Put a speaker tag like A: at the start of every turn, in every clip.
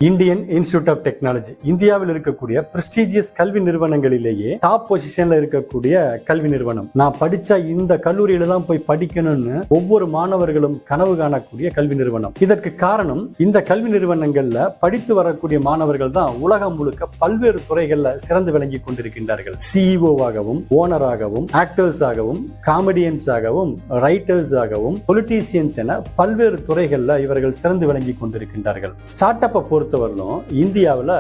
A: Indian institute of technology இந்தியாவில் இருக்கக்கூடிய prestigious கல்வி நிறுவனங்களிலேயே டாப் பொசிஷன்ல இருக்கக்கூடிய கல்வி நிறுவனம். நான் படிச்ச இந்த கல்லூரியில தான் போய் படிக்கணும்னு ஒவ்வொரு மாணவர்களும் கனவு காணக்கூடிய கல்வி நிறுவனம். இதற்கு காரணம் இந்த கல்வி நிறுவனங்கள்ல படித்து வரக்கூடிய மாணவர்கள் தான் உலகம் முழுக்க பல்வேறு துறைகள்ல சிறந்து விளங்கி கொண்டிருக்கின்றார்கள். சிஇஓவாகவும், ஓனராகவும், ஆக்டர்ஸ் ஆகவும், காமெடியன்ஸ் ஆகவும், ரைட்டர்ஸ் ஆகவும், பொலிட்டீசியன்ஸ் என பல்வேறு துறைகள்ல இவர்கள் சிறந்து விளங்கி கொண்டிருக்கின்றார்கள். ஸ்டார்ட் அப்பை பொறுத்தவரையிலும் இந்தியாவில்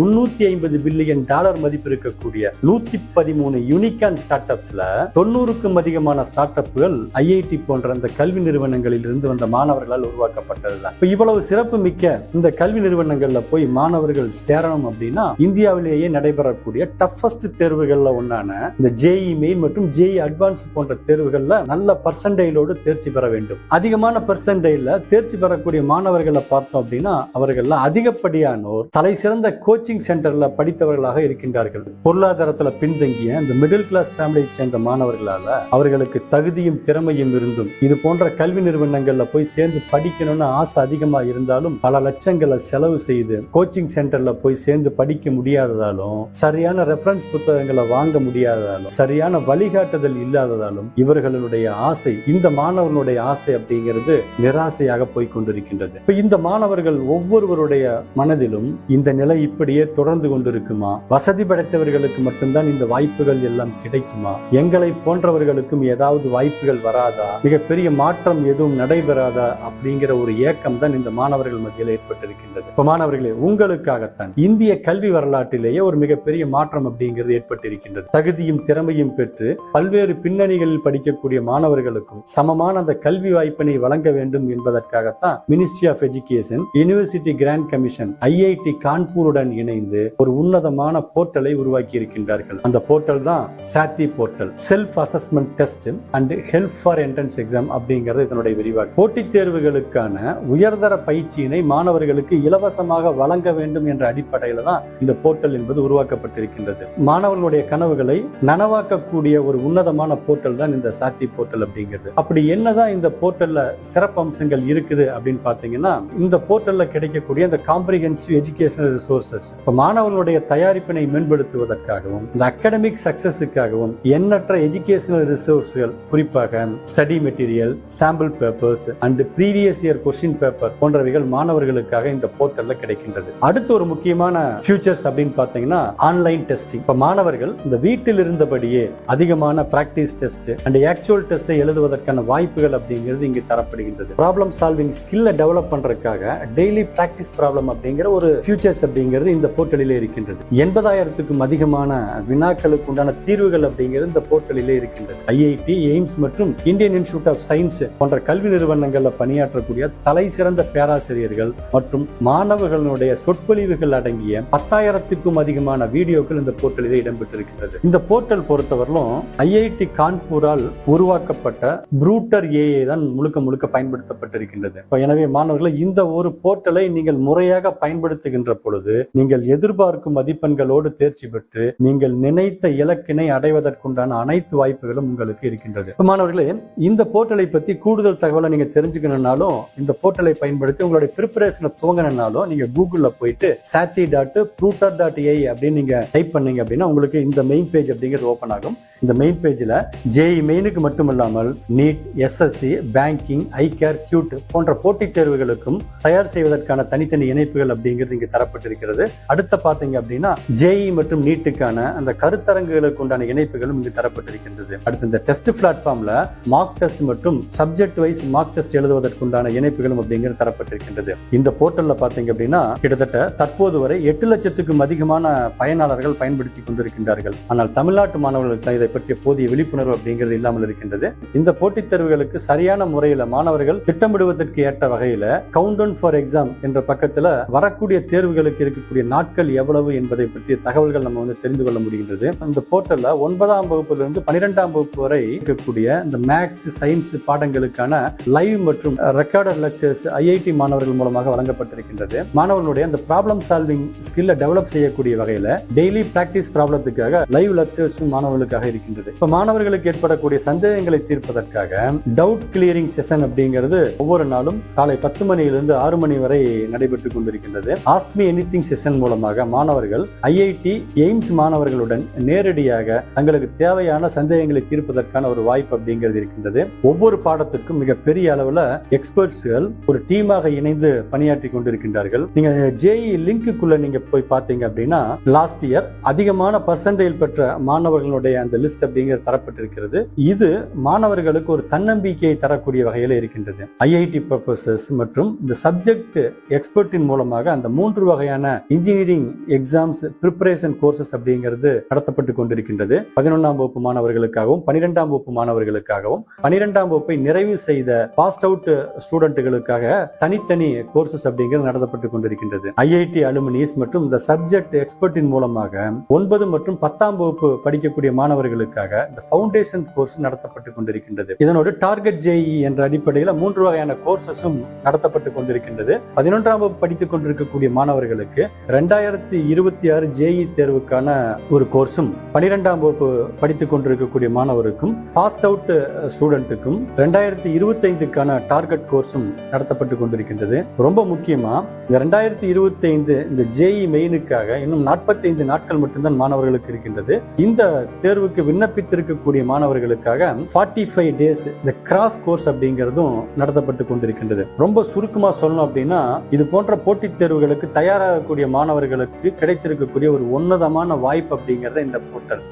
A: $350 பில்லியன் மதிப்பு இருக்கக்கூடிய 113 யூனிகான் ஸ்டார்ட் அப்ஸ்ல 90க்கும் அதிகமான ஸ்டார்ட் அப்புகள் ஐஐடி போன்ற அந்த கல்வி நிறுவனங்களில் இருந்து வந்த மாணவர்களால் உருவாக்கப்பட்டதுதான். இப்ப இவ்வளவு சிறப்பு மிக்க இந்த கல்வி நிறுவனங்கள்ல போய் மாணவர்கள் சேரணும் அப்படின்னா இந்தியாவிலேயே நடைபெறக்கூடிய டஃபஸ்ட் தேர்வுகள்ல ஒன்னான இந்த ஜேஇ மெயின் மற்றும் ஜேஇ அட்வான்ஸ் போன்ற தேர்வுகள்ல நல்ல பர்சன்டைலோடு தேர்ச்சி பெற வேண்டும். அதிகமான பர்சன்டைல தேர்ச்சி பெறக்கூடிய மாணவர்களை பார்த்தோம் அப்படின்னா அவர்கள் அதிகப்படியானோர் தலை சிறந்த கோச்சிங் சென்டர்ல படித்தவர்களாக இருக்கின்றார்கள். பொருளாதாரத்துல பின்தங்கிய இந்த மிடில் கிளாஸ் ஃபேமிலியை சேர்ந்த மாணவர்களால அவர்களுக்கு தகுதியும் திறமையும் இருந்தும் இது போன்ற கல்வி நிறுவனங்கள்ல போய் சேர்ந்து படிக்கணும்னு ஆசை அதிகமா இருந்தாலும் பல லட்சங்களை செலவு செய்து கோச்சிங் சென்டர்ல போய் சேர்ந்து படிக்க முடியாததாலும், சரியான ரெஃபரன்ஸ் புத்தகங்களை வாங்க முடியாததாலும், சரியான வழிகாட்டுதல் இல்லாததாலும் இவர்களுடைய ஆசை, இந்த மாணவர்களுடைய ஆசை அப்படிங்கிறது நிராசையாக போய் கொண்டிருக்கின்றது. இப்ப இந்த மாணவர்கள் ஒவ்வொருவருடைய மனதிலும் இந்த நிலை இப்படியே தொடர்ந்து கொண்டிருக்குமா? வசதி படைத்தவர்களுக்கு மட்டும்தான் இந்த வாய்ப்புகள் எல்லாம் கிடைக்குமா? எங்களை போன்றவர்களுக்கும் ஏதாவது வாய்ப்புகள் வராதா? மிகப்பெரிய மாற்றம் எதுவும் நடைபெறாதா? அப்படிங்கிற ஒரு ஏக்கம் தான் இந்த மாணவர்கள் மத்தியில் ஏற்பட்டிருக்கின்றது. இப்ப மாணவர்களே, உங்களுக்காகத்தான் இந்திய கல்வி வரலாற்றிலேயே ஒரு மிகப்பெரிய மாற்றம் அப்படிங்கிறது ஏற்பட்டிருக்கின்றது. தகுதியும் திறமையும் பெற்று பல்வேறு பின்னணிகளில் படிக்கக்கூடிய மாணவர்களுக்கும் சமமான அந்த கல்வி வாய்ப்பினை வழங்க வேண்டும் என்பதற்காகத்தான் ministry of education, university grant commission, IIT கான்பூருடன் இணைந்து ஒரு உன்னதமான போர்ட்டலை உருவாக்கி இருக்கின்றார்கள். அந்த போர்ட்டல் தான் சாத்தி portal. Self assessment test and help for entrance exam அப்படிங்கிறது இதனுடைய விரிவாக்கம். போட்டித் தேர்வுகளுக்கான உயர்தர பயிற்சியினை மாணவர்களுக்கு இலவசமாக வழங்க வேண்டும் என்ற அடிப்படையில தான் இந்த போர்ட்டல் என்பது உருவாக்கப்பட்டிருக்கின்றது. மாணவர்களுடைய கனவுகளை நனவாக்கக்கூடிய ஒரு உன்னதமான போர்ட்டல் தான் இந்த சாத்தி போர்ட்டல் அப்படிங்கிறது. அப்படி என்னதான் இந்த போர்ட்டல்ல சிறப்பு அம்சங்கள் இருக்குது அப்படின்னு பாத்தீங்கன்னா, இந்த போர்ட்டல்ல கிடைக்கக்கூடிய அந்த காம்ப்ரிஹென்சிவ் எஜுகேஷனல் ரிசோர்சஸ் மாணவர்களுடைய தயாரிப்பினை மேம்படுத்துவதற்காகவும் இந்த அகாடமிக் சக்சஸுக்காகவும் எண்ணற்ற எஜுகேஷனல் ரிசோர்ஸ்கள், குறிப்பாக study material, sample papers and previous year question paper போன்றவைகள் மாணவர்களுக்காக இந்த போர்ட்டல்ல கிடைக்கின்றது. அடுத்து ஒரு முக்கியமான ஃபியூச்சர்ஸ் அப்படின்னு பாத்தீங்கன்னா ஆன்லைன் டெஸ்டிங். இப்ப மாணவர்கள் இந்த வீட்டில் இருந்தபடியே அதிகமான பிராக்டிஸ் டெஸ்ட் அண்ட் ஆக்சுவல் டெஸ்டை எழுதுவதற்கான வாய்ப்புகள் அப்படிங்கிறது இங்கு தரப்படுகின்றது. ப்ராப்ளம் சால்விங் ஸ்கில்லை டெவலப் பண்றதுக்காக டெய்லி பிராக்டிஸ் ப்ராப்ளம் அப்படிங்கிற ஒரு ஃபியூச்சர்ஸ் அப்படிங்கிறது இந்த போர்ட்டலிலே இருக்கின்றது. 80,000க்கும் அதிகமான வினாக்களுக்கு உண்டான தீர்வுகள் அப்படிங்கிறது இந்த போர்ட்டலிலே இருக்கின்றது. ஐஐடி, எய்ம்ஸ் மற்றும் இந்தியன் இன்ஸ்டிடியூட் ஆஃப் சயின்ஸ் போன்ற கல்வி நிறுவனங்கள்ல பணியாற்றக்கூடிய தலை சிறந்த பேராசிரியர்கள் மற்றும் மாணவர்களுடைய சொற்பொழிவுகள் அடங்கிய 10,000க்கும் அதிகமான வீடியோக்கள் இந்த போர்ட்டலிலே இடம்பெற்றிருக்கின்றது. இந்த போர்ட்டல் பொறுத்தவரையிலும் ஐஐடி கான்பூரால் உருவாக்கப்பட்ட ப்ரூட்டர் ஏஐ தான் முழுக்க பயன்படுத்தப்பட்டிருக்கின்றது. எனவே மாணவர்களை, இந்த ஒரு போர்ட்டலை நீங்கள் முறையாக பயன்படுத்துகின்ற பொழுது நீங்கள் எதிர்பார்க்கும் மதிப்பெண்களோடு தேர்ச்சி பெற்று நீங்கள் நினைத்த இலக்கினை அடைவதற்குண்டான அனைத்து வாய்ப்புகளும் உங்களுக்கு இருக்கின்றது. மாணவர்களே, இந்த போர்ட்டலை பத்தி கூடுதல் தகவலை நீங்க தெரிஞ்சுக்கணும்னாலும், இந்த போர்ட்டலை பயன்படுத்தி உங்களுடைய ப்ரிப்பரேஷனை துவங்கணும்னாலும் நீங்க கூகுள்ல போயிட்டு sati.pruter.ai அப்படின்னு நீங்க டைப் பண்ணீங்க அப்படின்னா உங்களுக்கு இந்த மெயின் பேஜ் அப்படிங்கிறது ஓபன் ஆகும். இந்த மெயின் பேஜ்ல ஜேஇ மெயினுக்கு மட்டுமல்லாமல் நீட், எஸ்எஸ்சி, பேங்கிங், ஐகேர், கியூட் போன்ற போட்டித் தேர்வுகளுக்கும் தயார் செய்வதற்கான தனித்தனி இணைப்புகள் அப்படிங்கிறது இங்கு தரப்பட்டிருக்கிறது. அடுத்த பாத்தீங்க அப்படின்னா ஜேஇ மற்றும் நீட்டுக்கான அந்த கருத்தரங்குகளுக்கு உண்டான இணைப்புகளும் இங்கு தரப்பட்டிருக்கின்றது. அடுத்து இந்த டெஸ்ட் பிளாட்ஃபார்ம்ல மார்க் டெஸ்ட் மற்றும் சப்ஜெக்ட் வைஸ் மார்க் டெஸ்ட் எழுதுவதற்குண்டான இணைப்புகளும் அப்படிங்கிறது தரப்பட்டிருக்கின்றது. இந்த போர்ட்டல்ல பாத்தீங்க அப்படின்னா கிட்டத்தட்ட தற்போது வரை 8 லட்சத்துக்கும் அதிகமான பயனாளர்கள் பயன்படுத்தி கொண்டிருக்கின்றார்கள். ஆனால் தமிழ்நாட்டு மாணவர்களுக்கு இதை பற்றிய போதிய விழிப்புணர்வு அப்படிங்கிறது இல்லாமல் இருக்கின்றது. இந்த போட்டித் தேர்வுகளுக்கு சரியான முறையில மாணவர்கள் திட்டமிடுவதற்கு ஏற்ற வகையில கவுண்டவுன் ஃபார் எக்ஸாம் என்ற பக்கத்துல வரக்கூடிய தேர்வுகளுக்கு இருக்கக்கூடிய நாட்கள் எவ்வளவு என்பதை பற்றிய தகவல்கள் நம்ம தெரிந்து கொள்ள முடிகின்றது. இந்த போர்ட்டல்ல 9ஆம் வகுப்பிலிருந்து 12ஆம் வகுப்பு வரை இருக்கக்கூடிய இந்த மேக்ஸ், சயின்ஸ் பாடங்களுக்கான லைவ் மற்றும் ரெக்கார்டட் லெக்சர்ஸ் ஐஐடி மாணவர்கள் மூலமாக வழங்கப்பட்டிருக்கின்றது. மாணவர்களுடைய அந்த ப்ராப்ளம் சால்விங் ஸ்கில்லை டெவலப் செய்யக்கூடிய வகையில டெய்லி பிராக்டிஸ் ப்ராப்ளத்துக்காக லைவ் லெக்சர்ஸும் மாணவர்களுக்காக கொண்டிருக்கின்றது. இப்ப மாணவர்களுக்கு ஏற்படக்கூடிய சந்தேகங்களை தீர்ப்பதற்காக டவுட் கிளியரிங் செஷன் அப்படிங்கிறது ஒவ்வொரு நாளும் காலை 10 மணியிலிருந்து 6 மணி வரை நடைபெற்றுக் கொண்டிருக்கின்றது. ஆஸ்க் மீ எனிதிங் செஷன் மூலமாக மாணவர்கள் ஐஐடி எய்ம்ஸ் மாணவர்களுடன் நேரடியாக தங்களுக்கு தேவையான சந்தேகங்களை தீர்ப்பதற்கான ஒரு வாய்ப்பு அப்படிங்கிறது இருக்கின்றது. ஒவ்வொரு பாடத்திற்கும் மிக பெரிய அளவுல எக்ஸ்பர்ட்ஸ்கள் ஒரு டீமாக இணைந்து பணியாற்றி கொண்டிருக்கின்றார்கள். நீங்க ஜேஇ லிங்க்குள்ள நீங்க போய் பார்த்தீங்க அப்படின்னா லாஸ்ட் இயர் அதிகமான பர்சன்டேஜ் பெற்ற மாணவர்களுடைய அந்த லிஸ்ட் அப்படிங்கிறது தரப்பட்டிருக்கிறது. இது மாணவர்களுக்கு ஒரு தன்னம்பிக்கையை தரக்கூடிய வகையில் இருக்கின்றது. ஐஐடி ப்ரொஃபசர்ஸ் மற்றும் இந்த சப்ஜெக்ட் எக்ஸ்பர்ட்டின் மூலமாக அந்த 3 வகையான இன்ஜினியரிங் எக்ஸாம்ஸ் பிரிப்பரேஷன் கோர்சஸ் அப்படிங்கிறது நடத்தப்பட்டு கொண்டிருக்கின்றது. 11ஆம் வகுப்பு மாணவர்களுக்காகவும் 12ஆம் வகுப்பு மாணவர்களுக்காகவும் 12ஆம் வகுப்பை நிறைவு செய்த பாஸ்ட் அவுட் ஸ்டூடெண்ட்டுகளுக்காக தனித்தனி கோர்சஸ் அப்படிங்கிறது நடத்தப்பட்டு கொண்டிருக்கின்றது. ஐஐடி அலுமினிஸ் மற்றும் இந்த சப்ஜெக்ட் எக்ஸ்பர்ட்டின் மூலமாக 9 மற்றும் 10ஆம் வகுப்பு படிக்கக்கூடிய மாணவர்களுக்காக இந்த ஃபவுண்டேஷன் கோர்ஸ் நடத்தப்பட்டு கொண்டிருக்கின்றது. இதனோடு டார்கெட் ஜேஇ என்ற அடிப்படையில் 3 வகையான கோர்சஸும் நடத்தப்பட்டு கொண்டிருக்கின்றது. 11ஆம் வகுப்பு படித்துக் கொண்டிருக்கக்கூடிய மாணவர்களுக்கு 2026 ஜேஇ தேர்வுக்கான ஒரு கோர்ஸும் 12ஆம் வகுப்பு படித்துக் கொண்டிருக்கக்கூடிய மாணவருக்கும் பாஸ்ட் அவுட் ஸ்டூடெண்ட்டுக்கும் 2025க்கான டார்கெட் கோர்ஸும் நடத்தப்பட்டு கொண்டிருக்கின்றது. ரொம்ப முக்கியமா இந்த 2025 இந்த ஜேஇ மெயினுக்காக இன்னும் 45 நாட்கள் மட்டும்தான் மாணவர்களுக்கு இருக்கின்றது. இந்த தேர்வுக்கு விண்ணப்பித்திருக்கக்கூடிய மாணவர்களுக்காக 45 டேஸ் இந்த கிராஸ் கோர்ஸ் அப்படிங்கிறதும் நடத்தப்பட்டு கொண்டிருக்கின்றது. ரொம்ப சுருக்கமா சொல்லணும் அப்படின்னா இது போன்ற போட்டித் தேர்வுகளுக்கு தயாராகக்கூடிய மாணவர்களுக்கு கிடைத்திருக்கக்கூடிய ஒரு உன்னதமான வாய்ப்பு அப்படிங்கிறத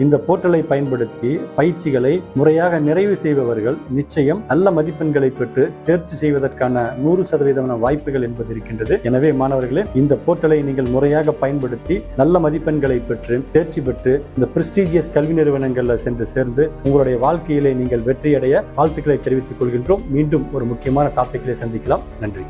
A: இந்த போர்ட்டலை பயன்படுத்தி பயிற்சிகளை முறையாக நிறைவு செய்பவர்கள் நிச்சயம் நல்ல மதிப்பெண்களை பெற்று தேர்ச்சி செய்வதற்கான 100% வாய்ப்புகள் என்பது இருக்கின்றது. எனவே மாணவர்களே, இந்த போர்ட்டலை நீங்கள் முறையாக பயன்படுத்தி நல்ல மதிப்பெண்களை பெற்று தேர்ச்சி பெற்று இந்த பிரெஸ்டீஜியஸ் கல்வி நிறுவனங்கள்ல சென்று சேர்ந்து உங்களுடைய வாழ்க்கையிலே நீங்கள் வெற்றியடைய வாழ்த்துக்களை தெரிவித்துக் கொள்கின்றோம். மீண்டும் ஒரு முக்கியமான டாபிக்களை சந்திக்கலாம். நன்றி.